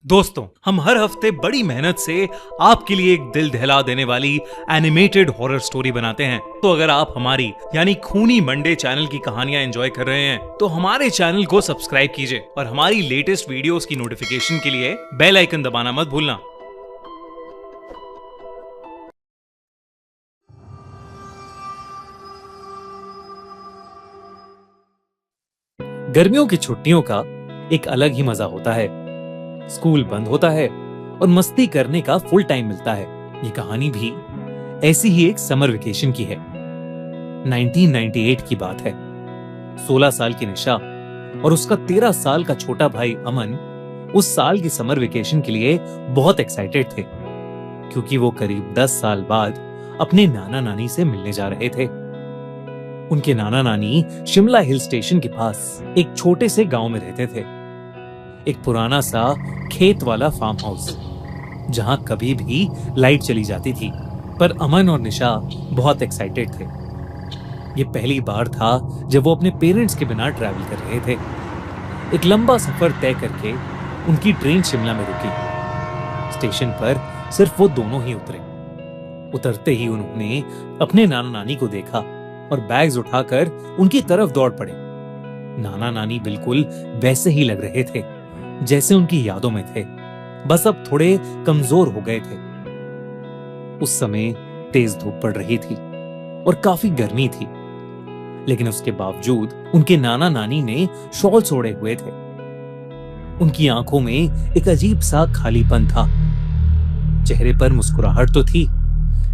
दोस्तों, हम हर हफ्ते बड़ी मेहनत से आपके लिए एक दिल दहला देने वाली एनिमेटेड हॉरर स्टोरी बनाते हैं। तो अगर आप हमारी यानी खूनी मंडे चैनल की कहानियां एंजॉय कर रहे हैं तो हमारे चैनल को सब्सक्राइब कीजिए और हमारी लेटेस्ट वीडियोस की नोटिफिकेशन के लिए बेल आइकन दबाना मत भूलना। गर्मियों की छुट्टियों का एक अलग ही मजा होता है। स्कूल बंद होता है और मस्ती करने का फुल टाइम मिलता है। ये कहानी भी ऐसी ही एक समर वेकेशन की है। 1998 की बात है। 16 साल की निशा और उसका 13 साल का छोटा भाई अमन उस साल की समर वेकेशन के लिए बहुत एक्साइटेड थे, क्योंकि वो करीब 10 साल बाद अपने नाना नानी से मिलने जा रहे थे। उनके नाना नानी शिमला हिल स्टेशन के पास एक छोटे से गांव में रहते थे। एक पुराना सा खेत वाला फार्म हाउस, जहां कभी भी लाइट चली जाती थी। पर अमन और निशा बहुत एक्साइटेड थे। ये पहली बार था जब वो अपने पेरेंट्स के बिना ट्रैवल कर रहे थे। एक लंबा सफर तय करके उनकी ट्रेन शिमला में रुकी। स्टेशन पर सिर्फ वो दोनों ही उतरे। उतरते ही उन्होंने अपने नाना नानी को देखा और बैग्स उठाकर उनकी तरफ दौड़ पड़े। नाना नानी बिल्कुल वैसे ही लग रहे थे जैसे उनकी यादों में थे, बस अब थोड़े कमजोर हो गए थे। उस समय तेज धूप पड़ रही थी और काफी गर्मी थी, लेकिन उसके बावजूद उनके नाना नानी ने शॉल ओढ़े हुए थे। उनकी आंखों में एक अजीब सा खालीपन था। चेहरे पर मुस्कुराहट तो थी,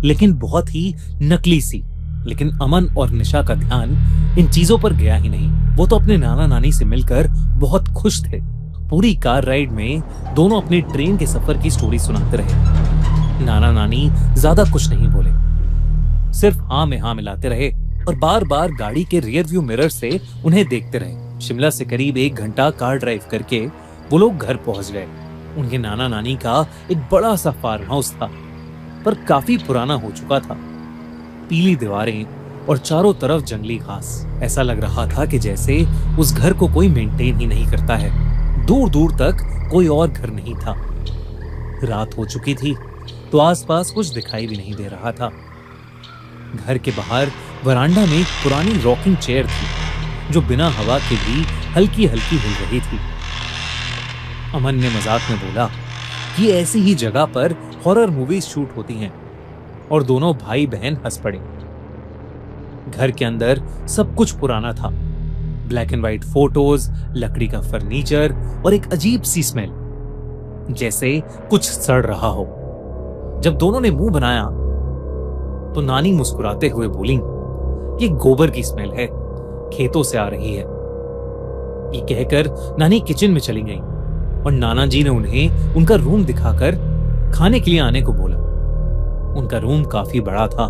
लेकिन बहुत ही नकली सी। लेकिन अमन और निशा का ध्यान इन चीजों पर गया ही नहीं। वो तो अपने नाना नानी से मिलकर बहुत खुश थे। पूरी कार राइड में दोनों अपनी ट्रेन के सफर की स्टोरी सुनाते रहे। नाना नानी ज्यादा कुछ नहीं बोले, सिर्फ हाँ में हाँ मिलाते रहे और बार बार गाड़ी के रियर व्यू मिरर से उन्हें देखते रहे। शिमला से करीब 1 घंटा कार ड्राइव करके वो लोग घर पहुंच गए। उनके नाना नानी का एक बड़ा सा फार्म हाउस था, पर काफी पुराना हो चुका था। पीली दीवारें और चारों तरफ जंगली घास। ऐसा लग रहा था कि जैसे उस घर को कोई मेंटेन ही नहीं करता है। दूर दूर तक कोई और घर नहीं था। रात हो चुकी थी तो आसपास कुछ दिखाई भी नहीं दे रहा था। घर के बाहर वरांडा में एक पुरानी रॉकिंग चेयर थी, जो बिना हवा के भी हल्की हल्की हिल रही थी। अमन ने मजाक में बोला कि ऐसी ही जगह पर हॉरर मूवीज शूट होती हैं, और दोनों भाई बहन हंस पड़े। घर के अंदर सब कुछ पुराना था। ब्लैक एंड व्हाइट फोटोज, लकड़ी का फर्नीचर और एक अजीब सी स्मेल, जैसे कुछ सड़ रहा हो। जब दोनों ने मुंह बनाया तो नानी मुस्कुराते हुए बोली, ये गोबर की स्मेल है, खेतों से आ रही है। ये कहकर नानी किचन में चली गई और नाना जी ने उन्हें उनका रूम दिखाकर खाने के लिए आने को बोला। उनका रूम काफी बड़ा था,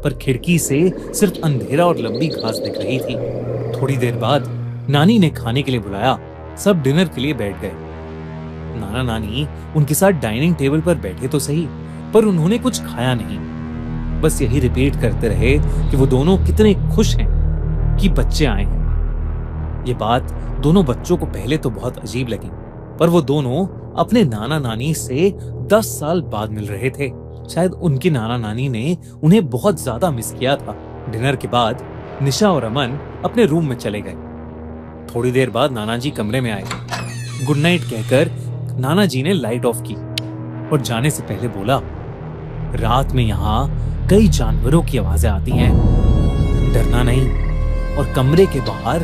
पर खिड़की से सिर्फ अंधेरा और लंबी घास दिख रही थी। थोड़ी देर बाद नानी ने खाने के लिए बुलाया। सब डिनर के लिए बैठ गए। नाना नानी उनके साथ डाइनिंग टेबल पर बैठे तो सही, पर उन्होंने कुछ खाया नहीं। बस यही रिपीट करते रहे कि वो दोनों कितने खुश हैं कि बच्चे आए हैं। ये बात दोनों बच्चों को पहले तो बहुत अजीब लगी, पर वो दोनों अपने नाना नानी से 10 साल बाद मिल रहे थे। शायद उनके नाना नानी ने उन्हें बहुत ज्यादा मिस किया था। डिनर के बाद निशा और अमन अपने रूम में चले गए। थोड़ी देर बाद नाना जी कमरे में आए। गुड नाइट कहकर नाना जी ने लाइट ऑफ की और जाने से पहले बोला, रात में यहाँ कई जानवरों की आवाजें आती हैं, डरना नहीं और कमरे के बाहर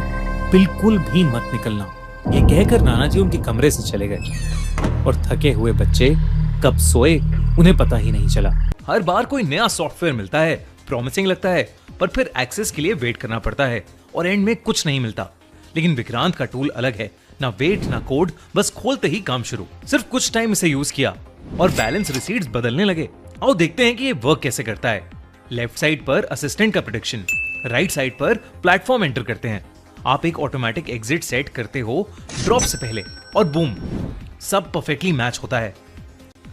बिल्कुल भी मत निकलना। ये कहकर नाना जी उनके कमरे से चले गए और थके हुए बच्चे कब सोए उन्हें पता ही नहीं चला। हर बार कोई नया सॉफ्टवेयर मिलता है, प्रॉमिसिंग लगता है, पर फिर एक्सेस के लिए वेट करना पड़ता है और एंड में कुछ नहीं मिलता। लेकिन विक्रांत का टूल अलग है, ना वेट ना कोड, बस खोलते ही काम शुरू। सिर्फ कुछ टाइम इसे यूज किया और बैलेंस रिसीट्स बदलने लगे। आओ देखते हैं कि ये वर्क कैसे करता है। लेफ्ट साइड पर असिस्टेंट का प्रेडिक्शन, राइट साइड पर प्लेटफॉर्म एंटर करते हैं। आप एक ऑटोमेटिक एग्जिट सेट करते हो ड्रॉप से पहले और बूम, सब परफेक्टली मैच होता है।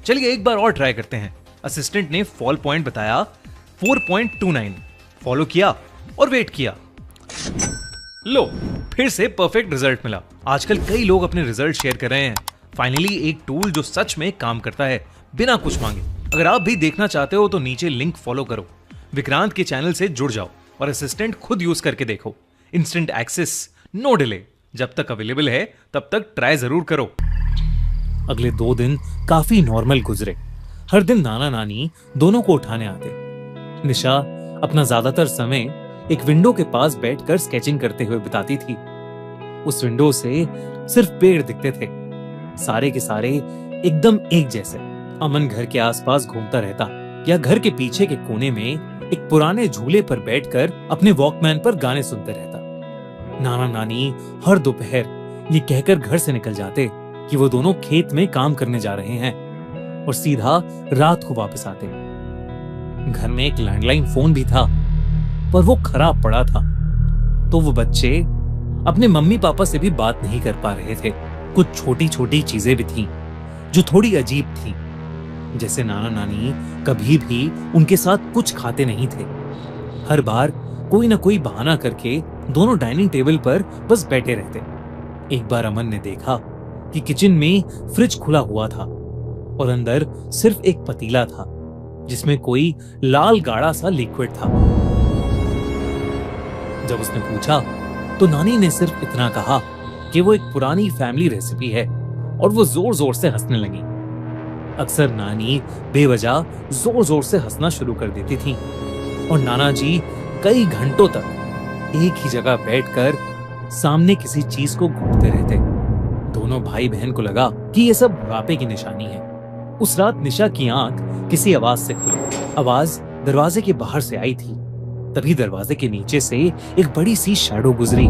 चलिए एक बार और ट्राई करते हैं। असिस्टेंट ने फॉल पॉइंट बताया 4.29, फॉलो किया और वेट किया। लो, फिर से परफेक्ट रिजल्ट मिला। आजकल कई लोग अपने रिजल्ट शेयर कर रहे हैं, फाइनली एक टूल जो सच में काम करता है बिना कुछ मांगे। अगर आप भी देखना चाहते हो तो नीचे लिंक फॉलो करो, विक्रांत के चैनल से जुड़ जाओ और असिस्टेंट खुद यूज करके देखो। Instant access, no delay. जब तक अवेलेबल है तब तक ट्राई जरूर करो। अगले 2 दिन काफी नॉर्मल गुजरे। हर दिन नाना नानी दोनों को उठाने आते। निशा अपना ज्यादातर समय एक विंडो के पास बैठकर स्केचिंग करते हुए बिताती थी। उस विंडो से सिर्फ पेड़ दिखते थे, सारे के सारे एकदम एक जैसे। अमन घर के आसपास घूमता रहता या घर के पीछे के कोने में एक पुराने झूले पर बैठकर अपने वॉकमैन पर गाने सुनते रहता। नाना नानी हर दोपहर ये कहकर घर से निकल जाते कि वो दोनों खेत में काम करने जा रहे हैं और सीधा रात को वापस आते। घर में एक लैंडलाइन फोन भी था, पर वो खराब पड़ा था, तो वो बच्चे अपने मम्मी पापा से भी बात नहीं कर पा रहे थे। कुछ छोटी छोटी चीजें भी थीं जो थोड़ी अजीब थीं, जैसे नाना नानी कभी भी उनके साथ कुछ खाते नहीं थे। हर बार कोई ना कोई बहाना करके दोनों डाइनिंग टेबल पर बस बैठे रहते। एक बार अमन ने देखा कि किचन में फ्रिज खुला हुआ था और अंदर सिर्फ एक पतीला था जिसमें कोई लाल गाढ़ा सा लिक्विड था। जब उसने पूछा तो नानी ने सिर्फ इतना कहा कि वो एक पुरानी फैमिली रेसिपी है और वो जोर जोर से हंसने लगी। अक्सर नानी बेवजह जोर जोर से हंसना शुरू कर देती थी और नाना जी कई घंटों तक एक ही जगह बैठकर सामने किसी चीज को घूरते रहते। दोनों भाई बहन को लगा कि ये सब बुढ़ापे की निशानी है। उस रात निशा की आंख किसी आवाज से खुली। आवाज दरवाजे के बाहर से आई थी। तभी दरवाजे के नीचे से एक बड़ी सी शैडो गुजरी,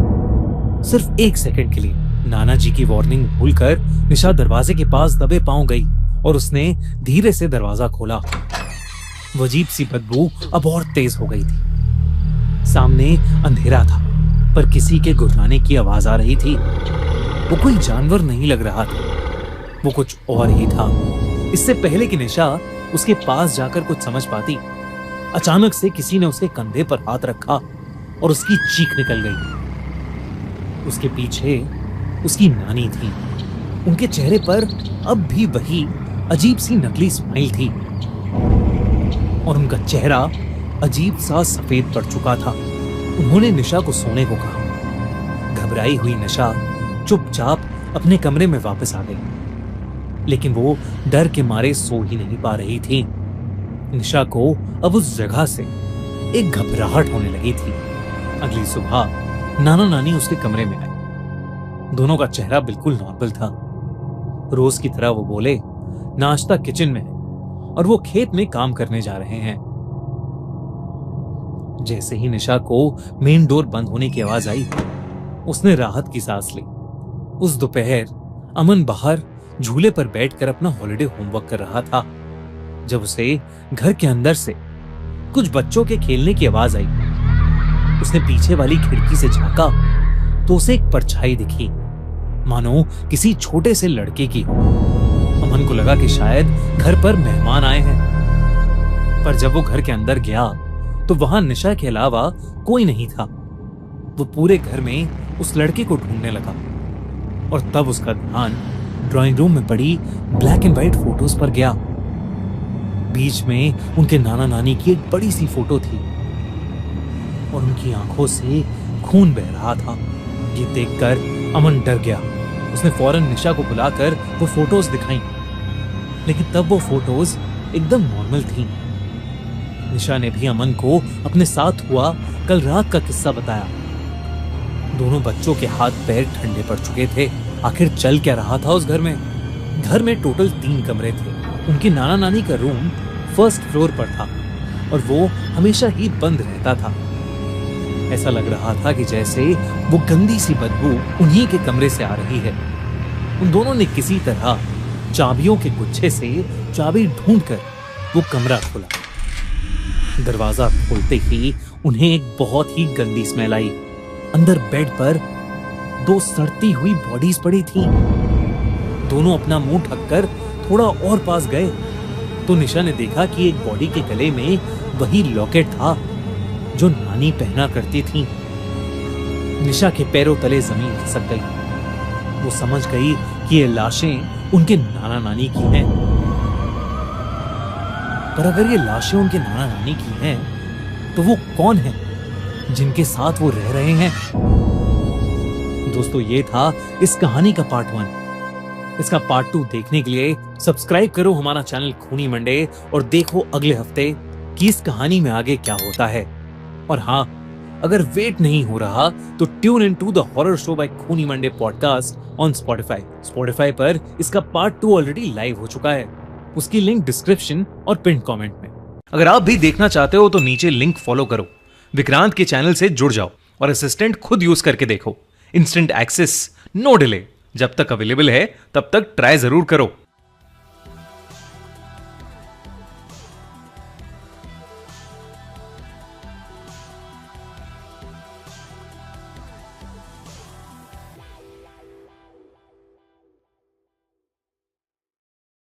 सिर्फ 1 सेकंड के लिए। नाना जी की वार्निंग भूलकर निशा दरवाजे के पास दबे पांव गई और उसने धीरे से दरवाजा खोला। वो अजीब सी बदबू अब और तेज हो गई थी। सामने अंधेरा था, पर किसी के गुर्राने की आवाज आ रही थी। वो कोई जानवर नहीं लग रहा था, वो कुछ और ही था। इससे पहले कि निशा उसके पास जाकर कुछ समझ पाती, अचानक से किसी ने उसके कंधे पर हाथ रखा और उसकी चीख निकल गई। उसके पीछे उसकी नानी थी। उनके चेहरे पर अब भी वही अजीब सी नकली स्माइल थी और उनका चेहरा अजीब सा सफेद पड़ चुका था। उन्होंने निशा को सोने को कहा। घबराई हुई निशा चुपचाप अपने कमरे में वापस आ गई, लेकिन वो डर के मारे सो ही नहीं पा रही थी। निशा को अब उस जगह से एक घबराहट होने लगी थी। अगली सुबह नाना नानी उसके कमरे में आए। दोनों का चेहरा बिल्कुल नॉर्मल था। रोज की तरह वो बोले, नाश्ता किचन में है और वो खेत में काम करने जा रहे हैं। जैसे ही निशा को मेन डोर बंद होने की आवाज आई, उसने राहत की सांस ली। उस दोपहर अमन बाहर झूले पर बैठकर अपना हॉलिडे होमवर्क कर रहा था जब उसे घर के अंदर से कुछ बच्चों के खेलने की आवाज आई। उसने पीछे वाली खिड़की से झांका तो उसे एक परछाई दिखी, मानो किसी छोटे से लड़के की हो। अमन को लगा कि शायद घर पर मेहमान आए हैं, पर जब वो घर के अंदर गया तो वहां निशा के अलावा कोई नहीं था। वो पूरे घर में उस लड़के को ढूंढने लगा और तब उसका ध्यान ड्राइंग रूम में पड़ी ब्लैक एंड व्हाइट फोटोज पर गया। बीच में उनके नाना नानी की एक बड़ी सी फोटो थी और उनकी आंखों से खून बह रहा था। ये देखकर अमन डर गया। उसने फौरन निशा को बुलाकर वो फोटोज दिखाई, लेकिन तब वो फोटोज एकदम नॉर्मल थीं। निशा ने भी अमन को अपने साथ हुआ कल रात का किस्सा बताया। दोनों बच्चों के हाथ पैर ठंडे पड़ चुके थे। आखिर चल क्या रहा था उस घर में? घर में टोटल 3 कमरे थे। उनके नाना नानी का रूम फर्स्ट फ्लोर पर था और वो हमेशा ही बंद रहता था। ऐसा लग रहा था कि जैसे वो गंदी सी बदबू उन्हीं के कमरे से आ रही है। उन दोनों ने किसी तरह चाबियों के गुच्छे से चाबी ढूंढकर वो कमरा खोला। दरवाजा खोलते ही उन्हें एक बहुत ही गंदी स्मेल आई। अंदर बेड पर 2 सड़ती हुई बॉडीज पड़ी थीं। दोनों अपना मुंह ढककर थोड़ा और पास गए तो निशा ने देखा कि एक बॉडी के गले में वही लॉकेट था जो नानी पहना करती थी। निशा के पैरों तले जमीन खिसक गई। वो समझ गई कि ये लाशें उनके नाना नानी की हैं। पर अगर ये लाशें उनके नाना नानी की हैं, तो वो कौन हैं जिनके साथ वो रह रहे हैं? दोस्तों, ये था इस कहानी का पार्ट 1। इसका पार्ट 2 देखने के लिए सब्सक्राइब करो हमारा चैनल खूनी मंडे और देखो अगले हफ्ते कि इस कहानी में आगे क्या होता है। और हाँ, अगर वेट नहीं हो रहा तो tune in to the horror show by खूनी मंडे पॉडकास्ट ऑन स्पॉटिफाई पर इसका पार्ट 2 ऑलरेडी लाइव हो चुका है। उसकी लिंक डिस्क्रिप्शन और पिन कमेंट में। अगर आप भी देखना चाहते हो तो नीचे लिंक फॉलो करो, विक्रांत के चैनल से जुड़ जाओ और असिस्टेंट खुद यूज करके देखो। Instant access, no delay. जब तक अवेलेबल है तब तक ट्राई जरूर करो।